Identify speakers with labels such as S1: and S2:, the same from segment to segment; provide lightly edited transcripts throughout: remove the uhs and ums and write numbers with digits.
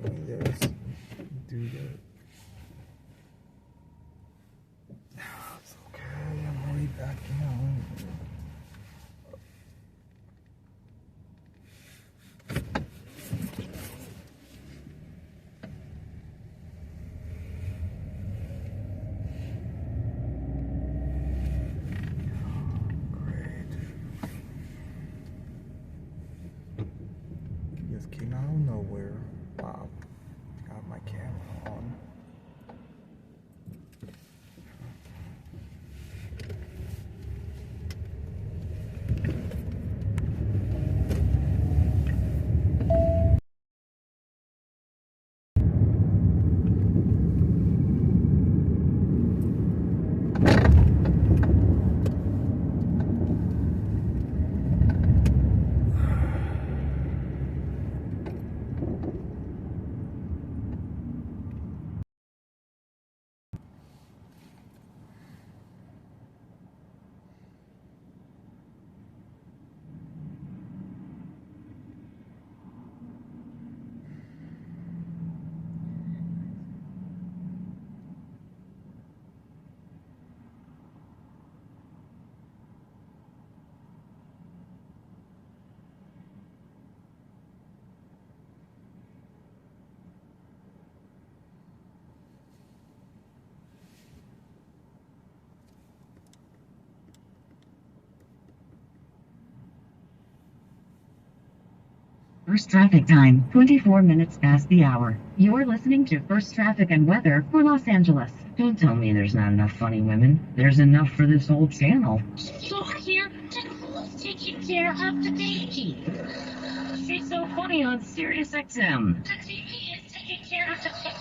S1: doing this. Do that. It's okay. I'm already back in. Just came out of nowhere. Wow. Got my camera on.
S2: First traffic time, 24 minutes past the hour. You're listening to First Traffic and Weather for Los Angeles.
S3: Don't tell me there's not enough funny women. There's enough for this whole channel.
S4: So here, who's taking care of the baby?
S3: She's so funny on Sirius XM.
S4: The baby is taking care of the baby.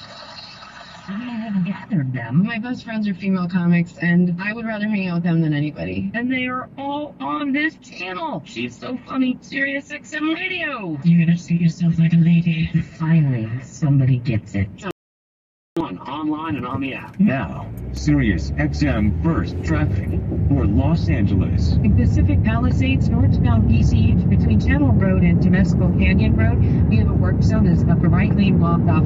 S3: I have gathered them.
S5: My best friends are female comics, and I would rather hang out with them than anybody.
S3: And they are all on this channel. She's so funny, Sirius XM Radio.
S4: You're gonna see yourself like a lady.
S3: Finally, somebody gets it.
S6: Online and on the app. Now, Sirius XM First Traffic for Los Angeles.
S2: In Pacific Palisades, northbound PCH between Channel Road and Temescal Canyon Road, we have a work zone that's got the right lane blocked off.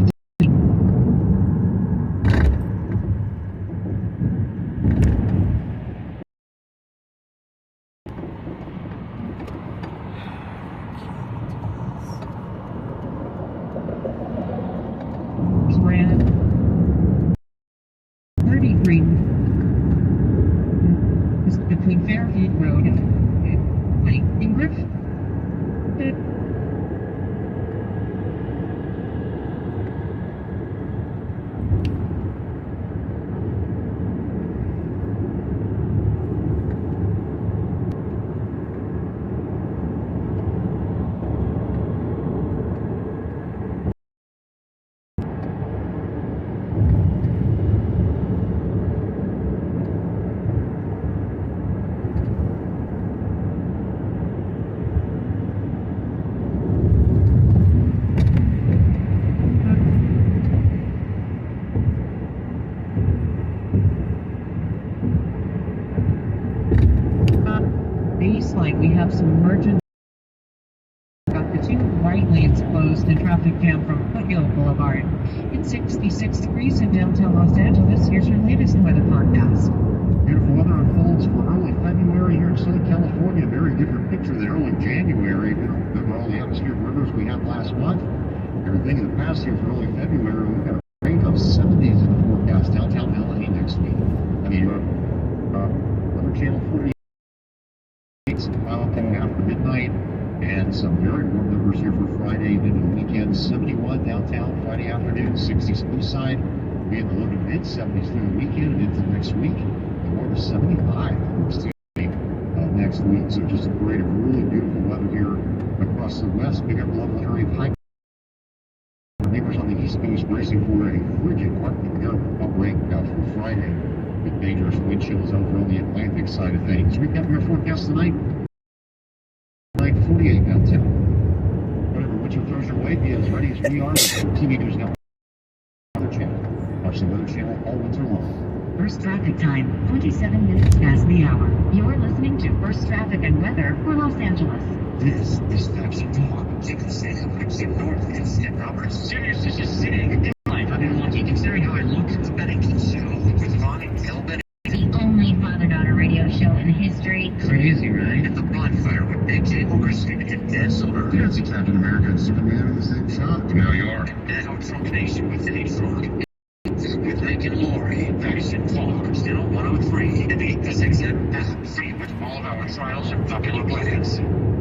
S2: Ran 33 is between Fairfield Road and Lake Ingriff. Like we have some emergency. Got the two right lanes closed and traffic jam from Foothill Boulevard. It's 66 degrees in downtown Los Angeles. Here's your latest weather forecast.
S7: Beautiful weather unfolds for early February here in Southern California. Very different picture than early January. Remember all the atmospheric rivers we had last month. Everything in the past here for early February. We've got a rate of 70s in the forecast downtown LA next week. Weather Channel 48. After midnight, and some very warm numbers here for Friday into the weekend. 71 downtown Friday afternoon, 60s poolside. We'll be in the low to mid 70s through the weekend and into next week. The warm is 75 next week. So just a parade of really beautiful weather here across the west. Big upper level area of high. Our neighbors on the east coast bracing for a frigid Arctic air outbreak for Friday, with dangerous wind chills over on the Atlantic side of things. Recap your forecast tonight. 48 downtown. Whatever winter throws your way, be as ready as we are. TV News Network. Weather Channel. Watch the Weather Channel all winter long.
S2: First traffic time, 27 minutes past the hour. You're listening to First Traffic and Weather for Los Angeles.
S7: This is Facts and Talk.
S6: Take the same exit north and St. Roberts. Sirius is just sitting in life. I've been lucky considering how I look at the betting show with Ron and Kel betting.
S4: The only father-daughter radio show in history.
S6: Crazy, right? At the bonfire with Big J. Okerson and Dan Silver.
S7: You don't see Captain America and Superman in the same shot.
S6: Now you are. And our Trump Nation with A-Tron. With Rick and Lori, Patterson Talk, Channel 103, and the SXM app, free with all of our trials and popular plans.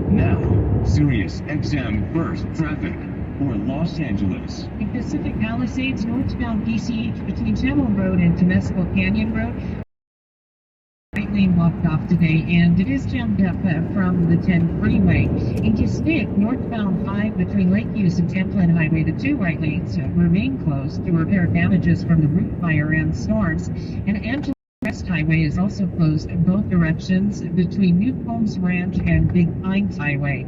S6: Now, Sirius XM First Traffic for Los Angeles.
S2: In Pacific Palisades, northbound PCH between Channel Road and Temescal Canyon Road. Right lane blocked off today, and it is jammed up from the 10 freeway. Into Stick, northbound 5 between Lakeview and Tamplin Highway. The 2 right lanes remain closed to repair damages from the root fire and storms. And Angela West Highway is also closed in both directions between New Palms Ranch and Big Pines Highway.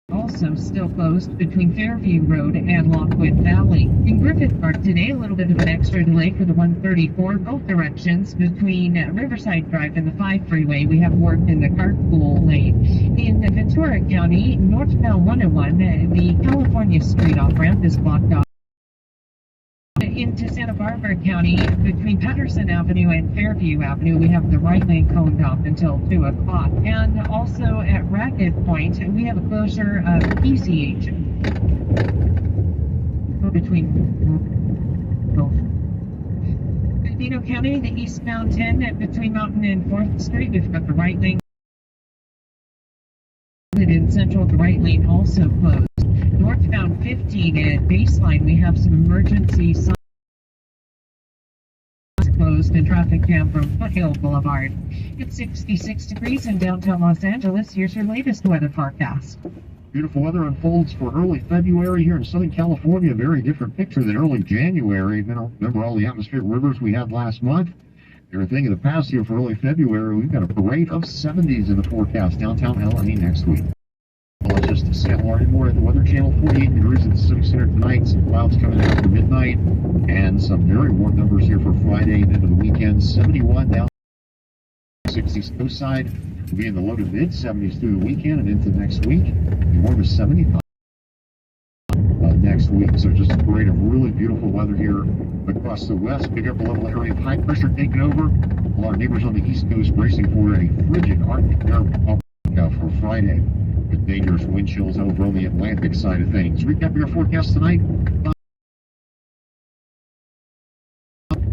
S2: Also still closed between Fairview Road and Lockwood Valley. In Griffith Park today, a little bit of an extra delay for the 134, both directions between Riverside Drive and the 5 freeway. We have work in the carpool lane. In Ventura County, northbound 101, the California Street off-ramp is blocked off. Into Santa Barbara County, between Patterson Avenue and Fairview Avenue, we have the right lane coned off until 2 o'clock. And also at Ragged Point, we have a closure of PCH between Bernardino County, the eastbound 10 between Mountain and 4th Street. We've got the right lane. In Central, the right lane also closed. Northbound 15 at Baseline, we have some emergency signs closed and traffic jam from Foothill Boulevard. It's 66 degrees in downtown Los Angeles. Here's your latest weather forecast.
S7: Beautiful weather unfolds for early February here in Southern California. A very different picture than early January. Remember all the atmospheric rivers we had last month? You're a thing of the past here for early February. We've got a parade of 70s in the forecast downtown LA next week. Well, it's just a sample. Learning more at the Weather Channel. 48 degrees at the Pacific Center tonight. Some clouds coming in after midnight. And some very warm numbers here for Friday and into the weekend. 71 down 60s coast side. We'll be in the low to mid 70s through the weekend and into next week. The warm is 75 next week. So just a parade of really beautiful weather here across the west. Big upper level area of high pressure taking over. While our neighbors on the east coast bracing for a frigid Arctic air out for Friday, with dangerous wind chills over on the Atlantic side of things. Recap your forecast tonight.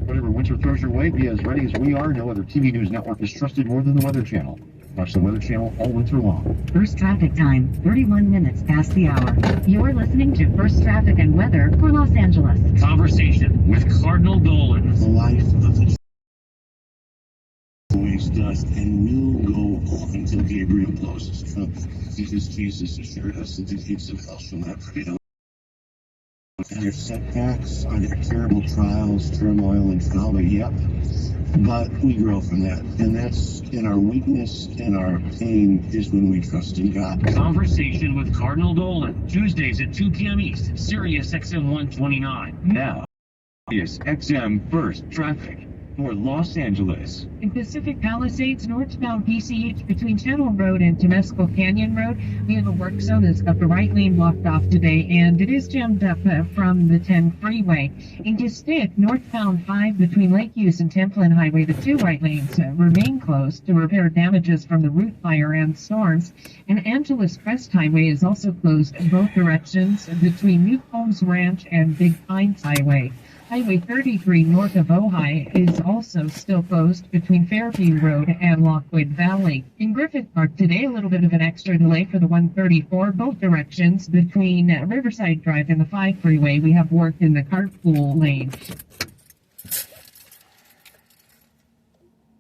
S7: Whatever winter throws your way, be as ready as we are. No other TV news network is trusted more than the Weather Channel. Watch the Weather Channel all winter long.
S8: First traffic time, 31 minutes past the hour. You're listening to First Traffic and Weather for Los Angeles.
S6: Conversation with Cardinal Dolan.
S9: The life of the always does and will go on until Gabriel blows his trumpet, because Jesus assured us that the gates of hell shall not prevail. And their setbacks are their terrible trials, turmoil, and trauma, yep. But we grow from that. And that's in our weakness and our pain is when we trust in God.
S6: Conversation with Cardinal Dolan. Tuesdays at 2 p.m. East. Sirius XM 129. Now, Sirius XM First Traffic for Los Angeles.
S2: In Pacific Palisades, northbound PCH between Channel Road and Temescal Canyon Road, we have a work zone that's got the right lane blocked off today, and it is jammed up from the 10 freeway. Into Stick, northbound 5 between Lakeview and Tamplin Highway, the 2 right lanes remain closed to repair damages from the root fire and storms. And Angeles Crest Highway is also closed in both directions between New Palms Ranch and Big Pines Highway. Highway 33 north of Ojai is also still closed between Fairview Road and Lockwood Valley. In Griffith Park today, a little bit of an extra delay for the 134, both directions between Riverside Drive and the 5 freeway. We have work in the carpool lane.